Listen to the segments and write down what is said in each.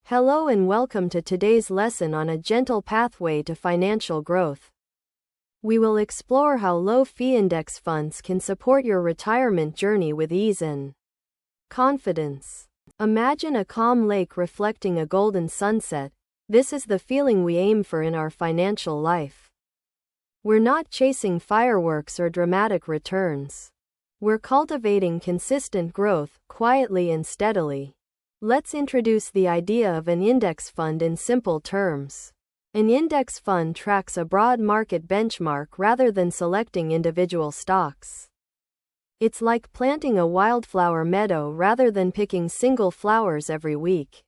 Hello and welcome to today's lesson on a gentle pathway to financial growth. We will explore how low-fee index funds can support your retirement journey with ease and confidence. Imagine a calm lake reflecting a golden sunset. This is the feeling we aim for in our financial life. We're not chasing fireworks or dramatic returns. We're cultivating consistent growth, quietly and steadily. Let's introduce the idea of an index fund in simple terms. An index fund tracks a broad market benchmark rather than selecting individual stocks. It's like planting a wildflower meadow rather than picking single flowers every week.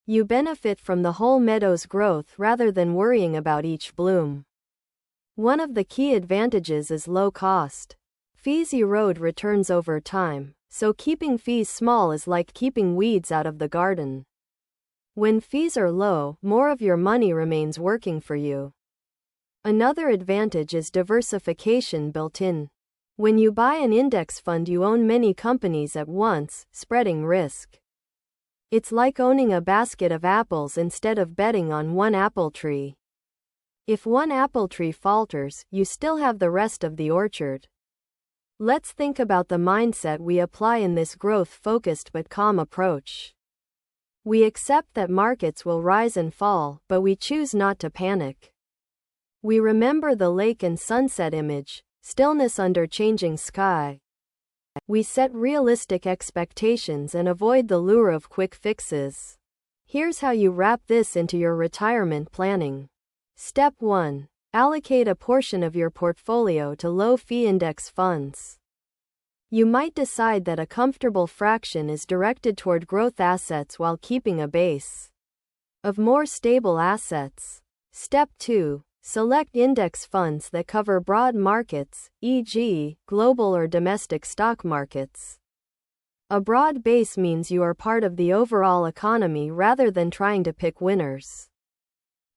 You benefit from the whole meadow's growth rather than worrying about each bloom. One of the key advantages is low cost. Fees erode returns over time, so keeping fees small is like keeping weeds out of the garden. When fees are low, more of your money remains working for you. Another advantage is diversification built in. When you buy an index fund, you own many companies at once, spreading risk. It's like owning a basket of apples instead of betting on one apple tree. If one apple tree falters, you still have the rest of the orchard. Let's think about the mindset we apply in this growth-focused but calm approach. We accept that markets will rise and fall, but we choose not to panic. We remember the lake and sunset image, stillness under changing sky. We set realistic expectations and avoid the lure of quick fixes. Here's how you wrap this into your retirement planning. Step 1. Allocate a portion of your portfolio to low-fee index funds. You might decide that a comfortable fraction is directed toward growth assets while keeping a base of more stable assets. Step 2. Select index funds that cover broad markets, e.g., global or domestic stock markets. A broad base means you are part of the overall economy rather than trying to pick winners.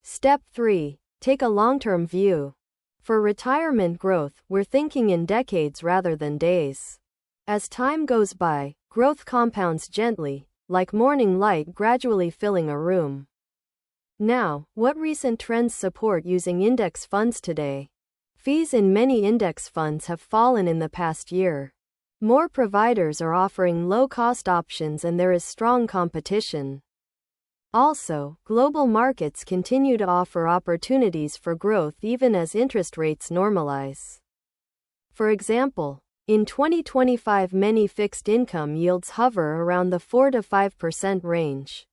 Step 3. Take a long-term view. For retirement growth, we're thinking in decades rather than days. As time goes by, growth compounds gently, like morning light gradually filling a room. Now, what recent trends support using index funds today? Fees in many index funds have fallen in the past year. More providers are offering low-cost options and there is strong competition. Also, global markets continue to offer opportunities for growth even as interest rates normalize. For example, in 2025 many fixed income yields hover around the 4 to 5% range,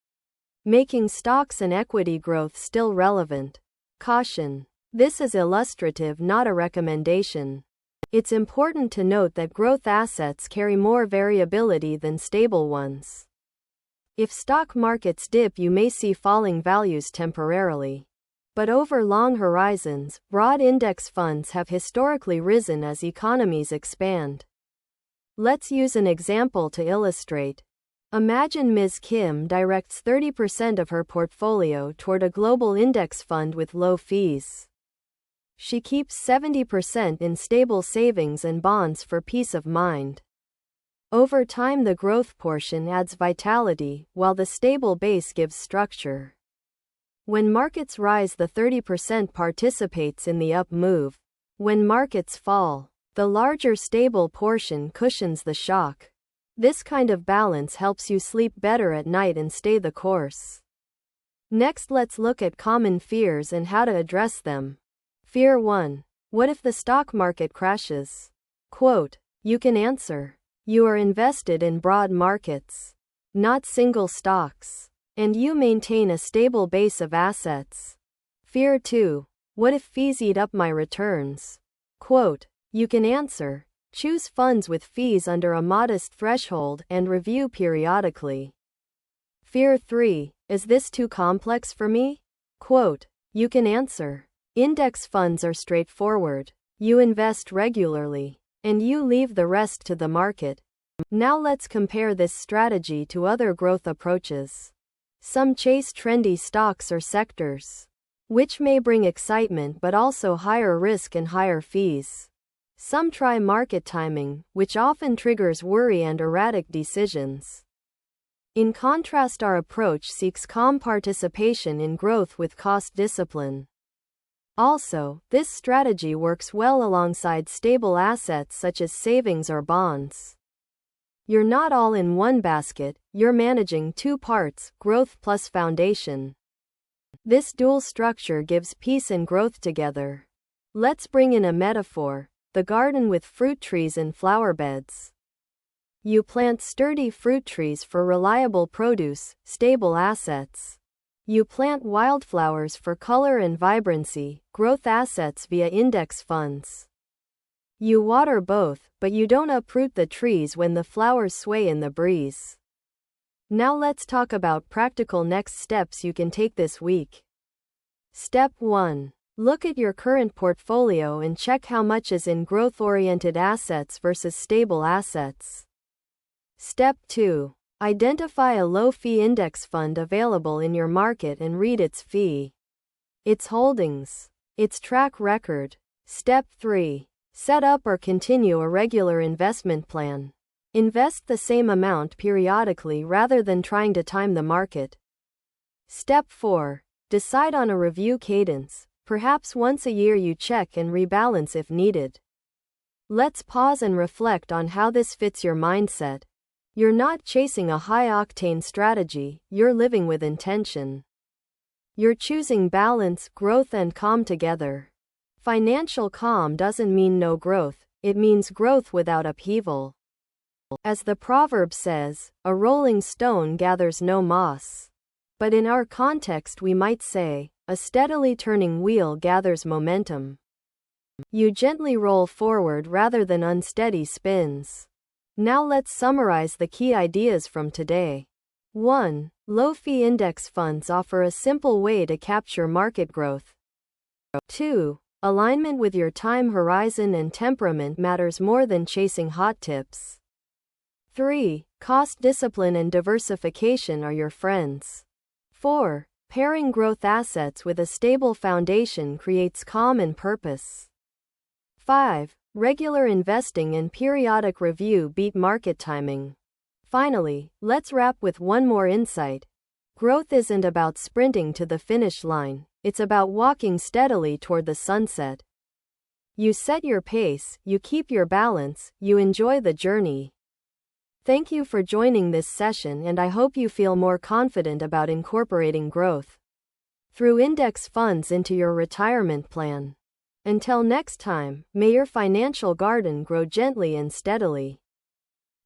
making stocks and equity growth still relevant. Caution: this is illustrative, not a recommendation. It's important to note that growth assets carry more variability than stable ones. If stock markets dip, you may see falling values temporarily. But over long horizons, broad index funds have historically risen as economies expand. Let's use an example to illustrate. Imagine Ms. Kim directs 30% of her portfolio toward a global index fund with low fees. She keeps 70% in stable savings and bonds for peace of mind. Over time, the growth portion adds vitality, while the stable base gives structure. When markets rise, the 30% participates in the up move. When markets fall, the larger stable portion cushions the shock. This kind of balance helps you sleep better at night and stay the course. Next, let's look at common fears and how to address them. Fear 1. What if the stock market crashes? Quote, you can answer. You are invested in broad markets, not single stocks, and you maintain a stable base of assets. Fear 2. What if fees eat up my returns? Quote, you can answer. Choose funds with fees under a modest threshold and review periodically. Fear 3. Is this too complex for me? Quote, you can answer. Index funds are straightforward. You invest regularly, and you leave the rest to the market. Now let's compare this strategy to other growth approaches. Some chase trendy stocks or sectors, which may bring excitement but also higher risk and higher fees. Some try market timing, which often triggers worry and erratic decisions. In contrast, our approach seeks calm participation in growth with cost discipline. Also, this strategy works well alongside stable assets such as savings or bonds. You're not all in one basket, you're managing two parts, growth plus foundation. This dual structure gives peace and growth together. Let's bring in a metaphor: the garden with fruit trees and flower beds. You plant sturdy fruit trees for reliable produce, stable assets. You plant wildflowers for color and vibrancy, growth assets via index funds. You water both, but you don't uproot the trees when the flowers sway in the breeze. Now let's talk about practical next steps you can take this week. Step 1. Look at your current portfolio and check how much is in growth-oriented assets versus stable assets. Step 2. Identify a low-fee index fund available in your market and read its fee, its holdings, its track record. Step 3. Set up or continue a regular investment plan. Invest the same amount periodically rather than trying to time the market. Step 4. Decide on a review cadence. Perhaps once a year you check and rebalance if needed. Let's pause and reflect on how this fits your mindset. You're not chasing a high-octane strategy, you're living with intention. You're choosing balance, growth, and calm together. Financial calm doesn't mean no growth, it means growth without upheaval. As the proverb says, a rolling stone gathers no moss. But in our context, we might say, a steadily turning wheel gathers momentum. You gently roll forward rather than unsteady spins. Now let's summarize the key ideas from today. 1. Low-fee index funds offer a simple way to capture market growth. 2. Alignment with your time horizon and temperament matters more than chasing hot tips. 3. Cost discipline and diversification are your friends. 4. Pairing growth assets with a stable foundation creates calm and purpose. 5. Regular investing and periodic review beat market timing. Finally, let's wrap with one more insight. Growth isn't about sprinting to the finish line, it's about walking steadily toward the sunset. You set your pace, you keep your balance, you enjoy the journey. Thank you for joining this session, and I hope you feel more confident about incorporating growth through index funds into your retirement plan. Until next time, may your financial garden grow gently and steadily.